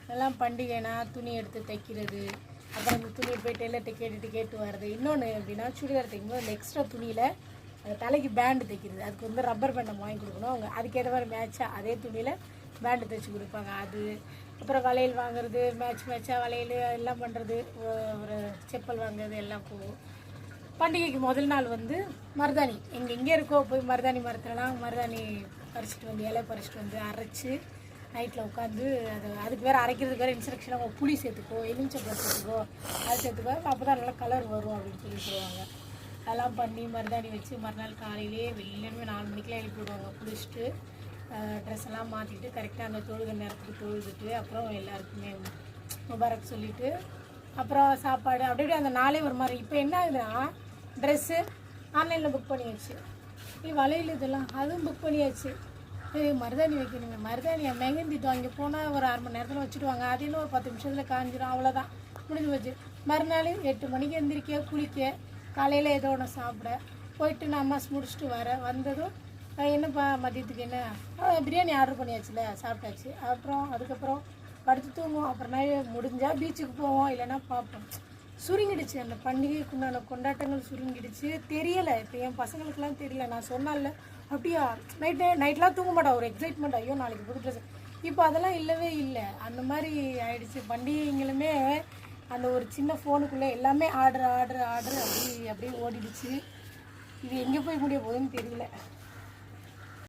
அதெல்லாம் பண்டிகைனா துணி எடுத்து தைக்கிறது, அப்புறம் அந்த துணியை போய் டெய்லர்கிட்ட கேட்டு வர்றது. இன்னொன்று எப்படின்னா சுடிதார் தைக்கும்போது அந்த எக்ஸ்ட்ரா துணியில் அந்த தலைக்கு பேண்டு தைக்கிறது, அதுக்கு வந்து ரப்பர் பேண்ட் நம்ம வாங்கி கொடுக்கணும். அவங்க அதுக்கேற்ற மாதிரி மேட்சாக அதே துணியில் பேண்டு தைச்சி கொடுப்பாங்க. அது அப்புறம் வளையல் வாங்குறது, மேட்சாக வளையல் எல்லாம் பண்ணுறது, ஒரு செப்பல் வாங்குறது எல்லாம் போகும். பண்டிகைக்கு முதல் நாள் வந்து மருதாணி எங்கே இருக்கோ போய் மருதாணி மரத்துலலாம் மருதாணி பறிச்சிட்டு வந்து இலை பறிச்சிட்டு வந்து அரைச்சி நைட்டில் உட்காந்து அதுக்கு வேறு அரைக்கிறதுக்கு வேறு இன்ஸ்ட்ரக்ஷனாக புளி சேர்த்துக்கோ, எலுமிச்சம்பழம் சேர்த்துக்கோ, அது சேர்த்துக்கோ, அப்போ தான் நல்லா கலர் வரும் அப்படின்னு சொல்லுவாங்க. அதெல்லாம் பண்ணி மருதாணி வச்சு மறுநாள் காலையிலேயே வெள்ளமே 4 மணிக்கெலாம் எழுப்பி விடுவாங்க. குளிச்சுட்டு ட்ரெஸ் எல்லாம் மாற்றிட்டு கரெக்டாக அந்த தொழுகை நேரத்துக்கு தொழுதுட்டு அப்புறம் எல்லாருக்குமே முபாரக் சொல்லிவிட்டு அப்புறம் சாப்பாடு அப்படி அந்த நாளே ஒரு மாதிரி. இப்போ என்ன ஆகுதுன்னா ட்ரெஸ்ஸு ஆன்லைனில் புக் பண்ணியாச்சு, வளையல் இதெல்லாம் அதுவும் புக் பண்ணியாச்சு. மருதாணி வைக்கணுங்க, மருதாணியை மெகந்திட்டு வாங்கி போனால் ஒரு 1/2 மணி நேரத்தில் வச்சுடுவாங்க. அது இன்னும் ஒரு 10 நிமிஷத்தில் காஞ்சிடும், அவ்வளோதான் முடிஞ்சு போச்சு. மறுநாள் 8 மணிக்கு எந்திரிக்க, குளிக்க, காலையில் ஏதோ ஒன்று சாப்பிட போயிட்டு நமாஸ் முடிச்சுட்டு வந்ததும் என்னப்பா மதியத்துக்கு என்ன பிரியாணி ஆர்டர் பண்ணியாச்சுல, சாப்பிட்டாச்சு. அதுக்கப்புறம் படுத்து தூங்குவோம். அப்புறம் முடிஞ்சால் பீச்சுக்கு போவோம், இல்லைன்னா பார்ப்போம். சுருங்கிடுச்சு அந்த பண்டிகைக்குண்டான கொண்டாட்டங்கள் சுருங்கிடுச்சு. தெரியலை இப்போ என் பசங்களுக்கெல்லாம் தெரியல. நான் சொன்னால அப்படியா நைட்லாம் தூங்க மாட்டா, ஒரு எக்ஸைட்மெண்ட், ஐயோ நாளைக்கு புது ட்ரெஸ். இப்போ அதெல்லாம் இல்லவே இல்லை, அந்த மாதிரி ஆயிடுச்சு. பண்டிகைங்களுமே அந்த ஒரு சின்ன ஃபோனுக்குள்ளே எல்லாமே ஆர்டர் அப்படியே ஓடிடுச்சு. இது எங்கே போய் முடிய போகுதுன்னு தெரியல.